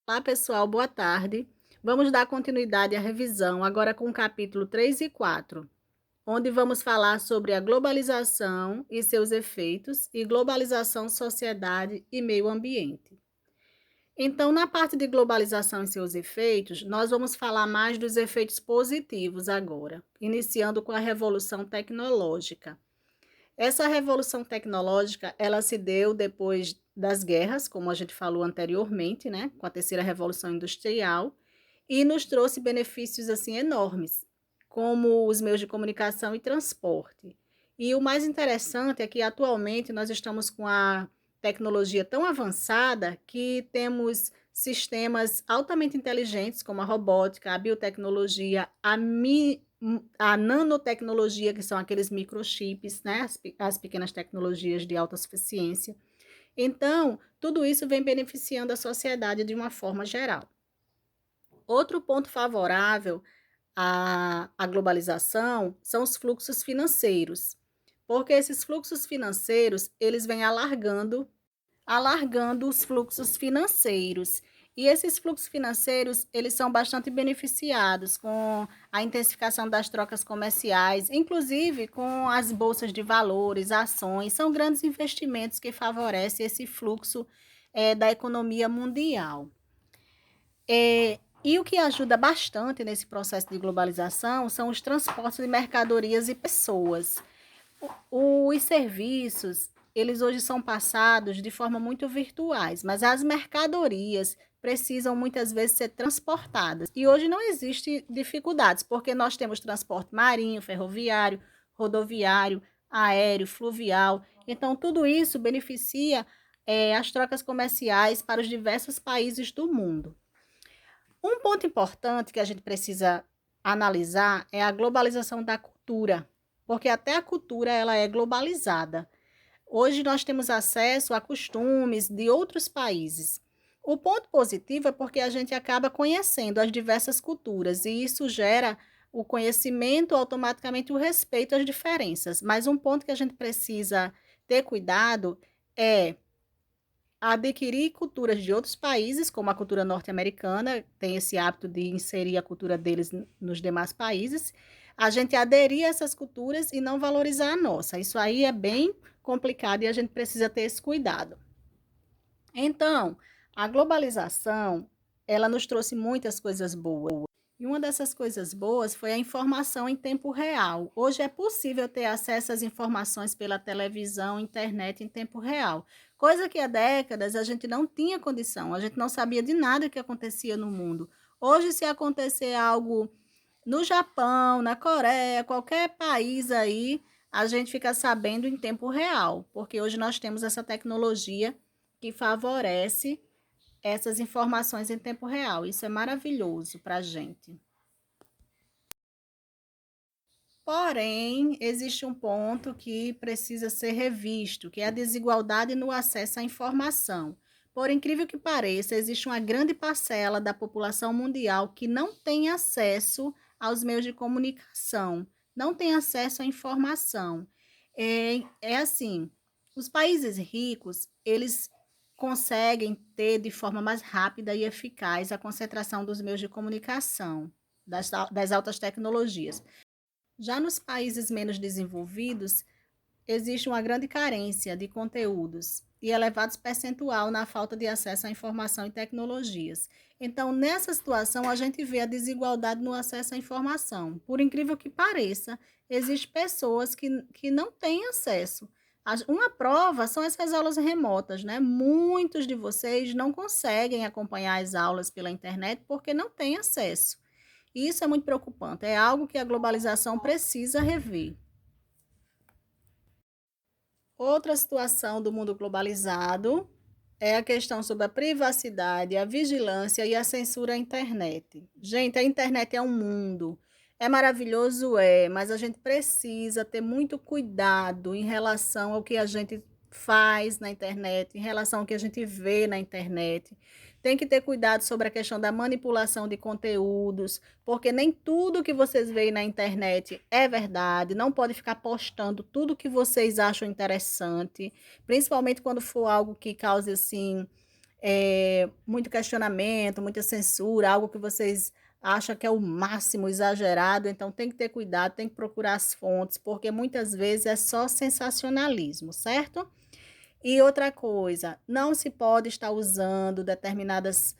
Olá, pessoal, boa tarde. Vamos dar continuidade à revisão, agora com o capítulo 3 e 4, onde vamos falar sobre a globalização e seus efeitos e globalização, sociedade e meio ambiente. Então, na parte de globalização e seus efeitos, nós vamos falar mais dos efeitos positivos agora, iniciando com a revolução tecnológica. Essa revolução tecnológica, ela se deu depois das guerras, como a gente falou anteriormente, né, com a terceira revolução industrial, e nos trouxe benefícios assim enormes, como os meios de comunicação e transporte. E o mais interessante é que atualmente nós estamos com a tecnologia tão avançada que temos sistemas altamente inteligentes, como a robótica, a biotecnologia, a nanotecnologia, que são aqueles microchips, né? As pequenas tecnologias de alta suficiência. Então, tudo isso vem beneficiando a sociedade de uma forma geral. Outro ponto favorável à globalização são os fluxos financeiros, porque esses fluxos financeiros, eles vêm alargando os fluxos financeiros. E esses fluxos financeiros, eles são bastante beneficiados com a intensificação das trocas comerciais, inclusive com as bolsas de valores, ações, são grandes investimentos que favorecem esse fluxo da economia mundial. E o que ajuda bastante nesse processo de globalização são os transportes de mercadorias e pessoas. Os serviços, eles hoje são passados de forma muito virtuais, mas as mercadorias precisam muitas vezes ser transportadas. E hoje não existe dificuldades, porque nós temos transporte marinho, ferroviário, rodoviário, aéreo, fluvial. Então, tudo isso beneficia as trocas comerciais para os diversos países do mundo. Um ponto importante que a gente precisa analisar é a globalização da cultura, porque até a cultura ela é globalizada. Hoje nós temos acesso a costumes de outros países. O ponto positivo é porque a gente acaba conhecendo as diversas culturas e isso gera o conhecimento, automaticamente o respeito às diferenças. Mas um ponto que a gente precisa ter cuidado é adquirir culturas de outros países, como a cultura norte-americana, tem esse hábito de inserir a cultura deles nos demais países, a gente aderir a essas culturas e não valorizar a nossa. Isso aí é bem complicado e a gente precisa ter esse cuidado. Então, a globalização, ela nos trouxe muitas coisas boas. E uma dessas coisas boas foi a informação em tempo real. Hoje é possível ter acesso às informações pela televisão, internet em tempo real, coisa que há décadas a gente não tinha condição, a gente não sabia de nada que acontecia no mundo. Hoje, se acontecer algo no Japão, na Coreia, qualquer país aí, a gente fica sabendo em tempo real, porque hoje nós temos essa tecnologia que favorece essas informações em tempo real. Isso é maravilhoso para a gente. Porém, existe um ponto que precisa ser revisto, que é a desigualdade no acesso à informação. Por incrível que pareça, existe uma grande parcela da população mundial que não tem acesso aos meios de comunicação, não tem acesso à informação. É assim, os países ricos, eles conseguem ter de forma mais rápida e eficaz a concentração dos meios de comunicação, das altas tecnologias. Já nos países menos desenvolvidos, existe uma grande carência de conteúdos e elevados percentual na falta de acesso à informação e tecnologias. Então, nessa situação, a gente vê a desigualdade no acesso à informação. Por incrível que pareça, existem pessoas que não têm acesso. Uma prova são essas aulas remotas, né? Muitos de vocês não conseguem acompanhar as aulas pela internet porque não têm acesso. E isso é muito preocupante, é algo que a globalização precisa rever. Outra situação do mundo globalizado é a questão sobre a privacidade, a vigilância e a censura à internet. Gente, a internet é um mundo. É maravilhoso, mas a gente precisa ter muito cuidado em relação ao que a gente faz na internet, em relação ao que a gente vê na internet. Tem que ter cuidado sobre a questão da manipulação de conteúdos, porque nem tudo que vocês veem na internet é verdade. Não pode ficar postando tudo que vocês acham interessante, principalmente quando for algo que cause assim muito questionamento, muita censura, algo que vocês acham que é o máximo exagerado, então tem que ter cuidado, tem que procurar as fontes, porque muitas vezes é só sensacionalismo, certo? E outra coisa, não se pode estar usando determinados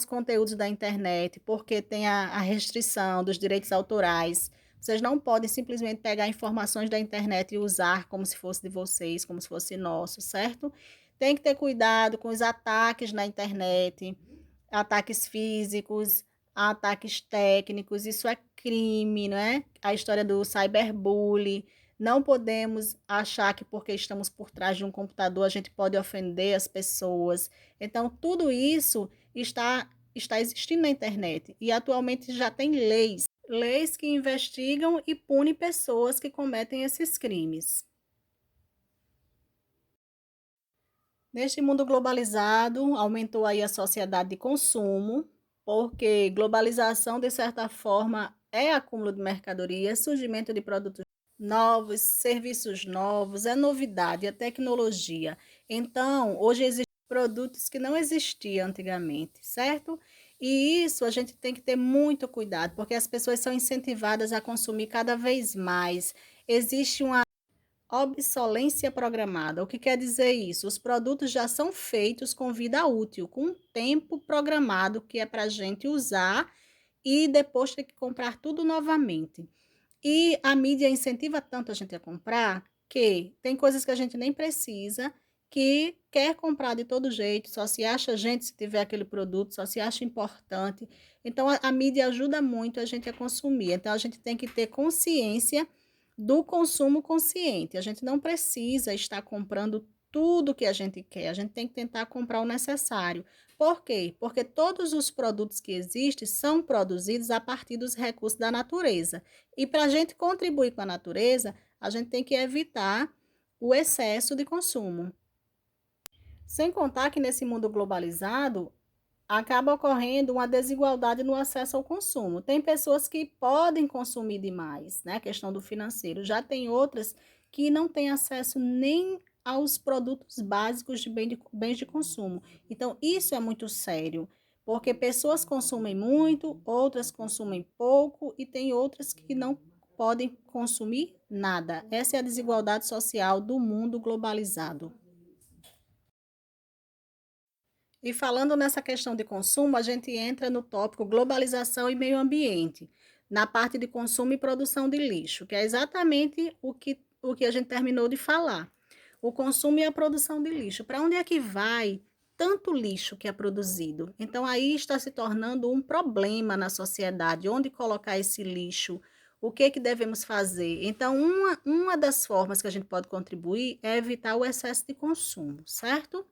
conteúdos da internet, porque tem a restrição dos direitos autorais. Vocês não podem simplesmente pegar informações da internet e usar como se fosse de vocês, como se fosse nosso, certo? Tem que ter cuidado com os ataques na internet, ataques físicos, ataques técnicos, isso é crime, né? A história do cyberbullying. Não podemos achar que porque estamos por trás de um computador a gente pode ofender as pessoas. Então, tudo isso está existindo na internet e atualmente já tem leis que investigam e punem pessoas que cometem esses crimes. Neste mundo globalizado, aumentou aí a sociedade de consumo, porque globalização, de certa forma, é acúmulo de mercadorias, surgimento de produtos novos, serviços novos, é novidade, é tecnologia. Então, hoje existem produtos que não existiam antigamente, certo? E isso a gente tem que ter muito cuidado, porque as pessoas são incentivadas a consumir cada vez mais. Existe uma obsolência programada. O que quer dizer isso? Os produtos já são feitos com vida útil, com um tempo programado que é para a gente usar e depois ter que comprar tudo novamente. E a mídia incentiva tanto a gente a comprar que tem coisas que a gente nem precisa, que quer comprar de todo jeito, só se acha gente se tiver aquele produto, só se acha importante. Então a mídia ajuda muito a gente a consumir. Então a gente tem que ter consciência do consumo consciente. A gente não precisa estar comprando tudo que a gente quer, a gente tem que tentar comprar o necessário. Por quê? Porque todos os produtos que existem são produzidos a partir dos recursos da natureza. E para a gente contribuir com a natureza, a gente tem que evitar o excesso de consumo. Sem contar que nesse mundo globalizado, acaba ocorrendo uma desigualdade no acesso ao consumo. Tem pessoas que podem consumir demais, né? A questão do financeiro. Já tem outras que não têm acesso nem aos produtos básicos de bens de consumo. Então, isso é muito sério, porque pessoas consumem muito, outras consumem pouco e tem outras que não podem consumir nada. Essa é a desigualdade social do mundo globalizado. E falando nessa questão de consumo, a gente entra no tópico globalização e meio ambiente, na parte de consumo e produção de lixo, que é exatamente o que a gente terminou de falar. O consumo e a produção de lixo. Para onde é que vai tanto lixo que é produzido? Então, aí está se tornando um problema na sociedade. Onde colocar esse lixo? O que devemos fazer? Então, uma das formas que a gente pode contribuir é evitar o excesso de consumo, certo?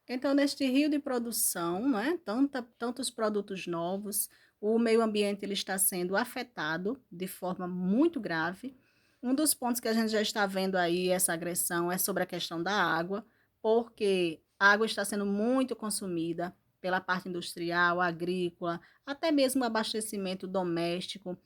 Então, neste rio de produção, né, tantos produtos novos, o meio ambiente ele está sendo afetado de forma muito grave. Um dos pontos que a gente já está vendo aí, essa agressão, é sobre a questão da água, porque a água está sendo muito consumida pela parte industrial, agrícola, até mesmo abastecimento doméstico.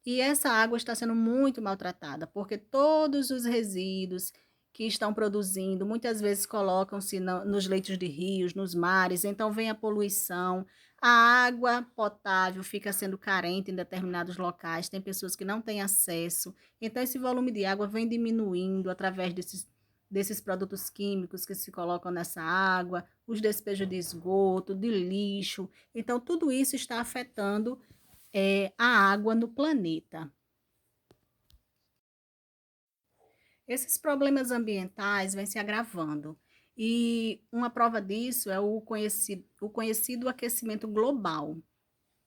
E essa água está sendo muito maltratada, porque todos os resíduos que estão produzindo, muitas vezes colocam-se nos leitos de rios, nos mares, então vem a poluição, a água potável fica sendo carente em determinados locais, tem pessoas que não têm acesso, então esse volume de água vem diminuindo através desses produtos químicos que se colocam nessa água, os despejos de esgoto, de lixo, então tudo isso está afetando a água no planeta. Esses problemas ambientais vêm se agravando. E uma prova disso é o conhecido aquecimento global.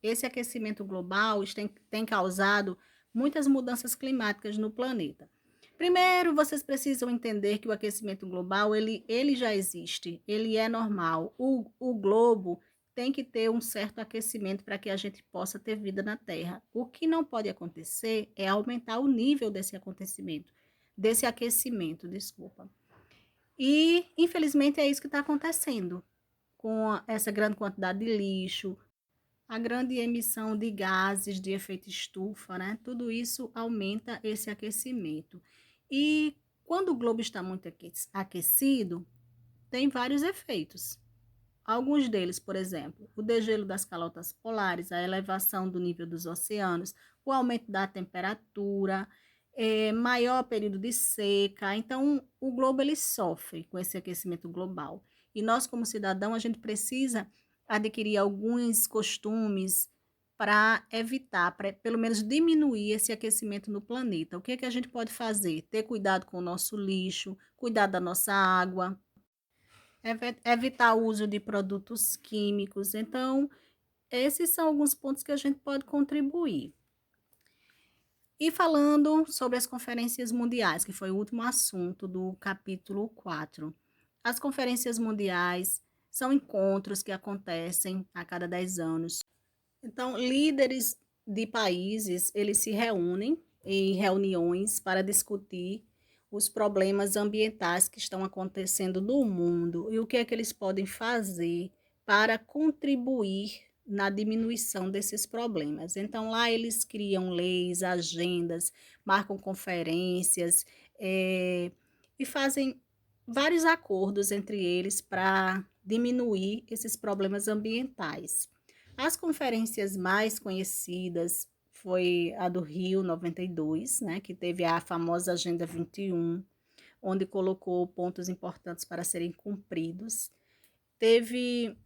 Esse aquecimento global tem causado muitas mudanças climáticas no planeta. Primeiro, vocês precisam entender que o aquecimento global ele já existe, ele é normal. O globo tem que ter um certo aquecimento para que a gente possa ter vida na Terra. O que não pode acontecer é aumentar o nível desse aquecimento, desculpa. E, infelizmente, é isso que está acontecendo com essa grande quantidade de lixo, a grande emissão de gases de efeito estufa, né? Tudo isso aumenta esse aquecimento. E quando o globo está muito aquecido, tem vários efeitos. Alguns deles, por exemplo, o degelo das calotas polares, a elevação do nível dos oceanos, o aumento da temperatura, maior período de seca. Então, o globo ele sofre com esse aquecimento global. E nós, como cidadão, a gente precisa adquirir alguns costumes para evitar, para pelo menos diminuir esse aquecimento no planeta. O que é que a gente pode fazer? Ter cuidado com o nosso lixo, cuidar da nossa água, evitar o uso de produtos químicos. Então, esses são alguns pontos que a gente pode contribuir. E falando sobre as conferências mundiais, que foi o último assunto do capítulo 4. As conferências mundiais são encontros que acontecem a cada 10 anos. Então, líderes de países, eles se reúnem em reuniões para discutir os problemas ambientais que estão acontecendo no mundo e o que é que eles podem fazer para contribuir na diminuição desses problemas. Então, lá eles criam leis, agendas, marcam conferências, e fazem vários acordos entre eles para diminuir esses problemas ambientais. As conferências mais conhecidas foi a do Rio 92, né, que teve a famosa Agenda 21, onde colocou pontos importantes para serem cumpridos. Teve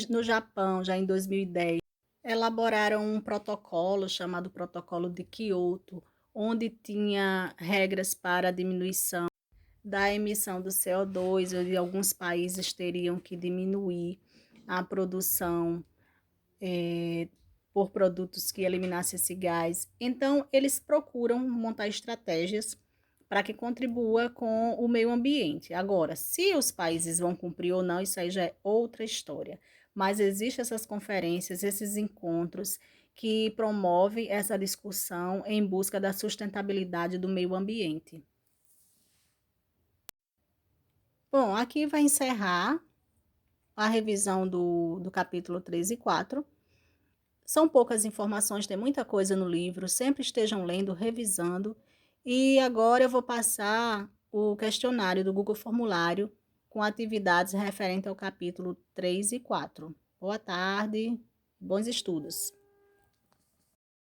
no Japão, já em 2010, elaboraram um protocolo chamado Protocolo de Kyoto, onde tinha regras para a diminuição da emissão do CO2, onde alguns países teriam que diminuir a produção por produtos que eliminassem esse gás. Então, eles procuram montar estratégias para que contribua com o meio ambiente. Agora, se os países vão cumprir ou não, isso aí já é outra história. Mas existem essas conferências, esses encontros que promovem essa discussão em busca da sustentabilidade do meio ambiente. Bom, aqui vai encerrar a revisão do capítulo 3 e 4. São poucas informações, tem muita coisa no livro, sempre estejam lendo, revisando. E agora eu vou passar o questionário do Google Formulário com atividades referentes ao capítulo 3 e 4. Boa tarde, bons estudos.